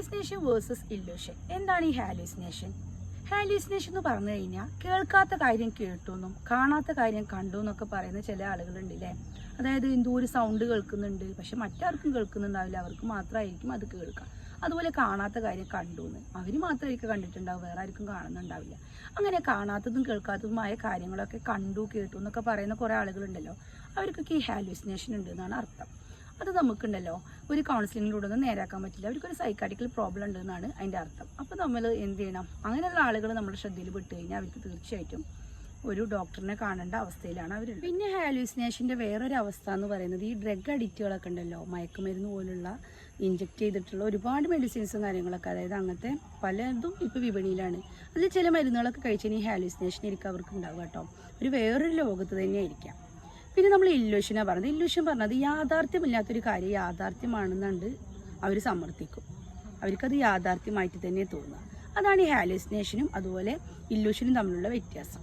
Hallucination versus illusion. എന്താണ് ഈ hallucination? Hallucination എന്ന് പറഞ്ഞു കഴിഞ്ഞാൽ കേൾക്കാത്ത കാര്യം കേട്ടുവെന്നും കാണാത്ത കാര്യം കണ്ടു എന്നൊക്കെ പറയുന്ന ചില ആളുകളുണ്ട് അല്ലേ. അതായത് എന്തോ ഒരു സൗണ്ട് കേൾക്കുന്നുണ്ട്, പക്ഷെ മറ്റാർക്കും കേൾക്കുന്നുണ്ടാവില്ല, അവർക്ക് മാത്രമായിരിക്കും അത് കേൾക്കാം. അതുപോലെ കാണാത്ത കാര്യം കണ്ടു എന്ന് അവർ മാത്രമായിരിക്കും കണ്ടിട്ടുണ്ടാവും, വേറെ ആർക്കും കാണുന്നുണ്ടാവില്ല. അങ്ങനെ കാണാത്തതും കേൾക്കാത്തതുമായ കാര്യങ്ങളൊക്കെ കണ്ടു കേട്ടു എന്നൊക്കെ പറയുന്ന കുറേ ആളുകളുണ്ടല്ലോ, അവർക്കൊക്കെ ഈ ഹാലൂസിനേഷൻ ഉണ്ട് എന്നാണ് അർത്ഥം. അത് നമുക്കുണ്ടല്ലോ ഒരു കൗൺസിലിങ്ങിലൂടെ ഒന്നും നേരാക്കാൻ പറ്റില്ല, അവർക്കൊരു സൈക്കാട്രിക്കൽ പ്രോബ്ലം ഉണ്ട് എന്നാണ് അതിൻ്റെ അർത്ഥം. അപ്പോൾ നമ്മൾ എന്ത് ചെയ്യണം? അങ്ങനെയുള്ള ആളുകൾ നമ്മുടെ ശ്രദ്ധയിൽ പെട്ട് കഴിഞ്ഞാൽ അവർക്ക് തീർച്ചയായിട്ടും ഒരു ഡോക്ടറിനെ കാണേണ്ട അവസ്ഥയിലാണ് അവർ. പിന്നെ ഹാലൂസിനേഷൻ്റെ വേറൊരു അവസ്ഥ എന്ന് പറയുന്നത് ഈ ഡ്രഗ് അഡിക്റ്റുകളൊക്കെ ഉണ്ടല്ലോ, മയക്കുമരുന്ന് പോലുള്ള ഇഞ്ചെക്ട് ചെയ്തിട്ടുള്ള ഒരുപാട് മെഡിസിൻസും കാര്യങ്ങളൊക്കെ, അതായത് അങ്ങനത്തെ പലതും ഇപ്പോൾ വിപണിയിലാണ്. അതിൽ ചില മരുന്നുകളൊക്കെ കഴിച്ചാൽ ഈ ഹാലൂസിനേഷൻ ആയിരിക്കും അവർക്ക് ഉണ്ടാവുക കേട്ടോ, ഒരു വേറൊരു ലോകത്ത് തന്നെ ആയിരിക്കാം. പിന്നെ നമ്മൾ ഇല്യൂഷനാണ് പറഞ്ഞത്. ഇല്യൂഷൻ പറഞ്ഞത് യാഥാർത്ഥ്യമില്ലാത്തൊരു കാര്യം യാഥാർത്ഥ്യമാണെന്നുണ്ട് അവർ സമർത്ഥിക്കും, അവർക്കത് യാഥാർത്ഥ്യമായിട്ട് തന്നെ തോന്നുക. അതാണ് ഈ ഹാലൂസിനേഷനും അതുപോലെ ഇല്യൂഷനും തമ്മിലുള്ള വ്യത്യാസം.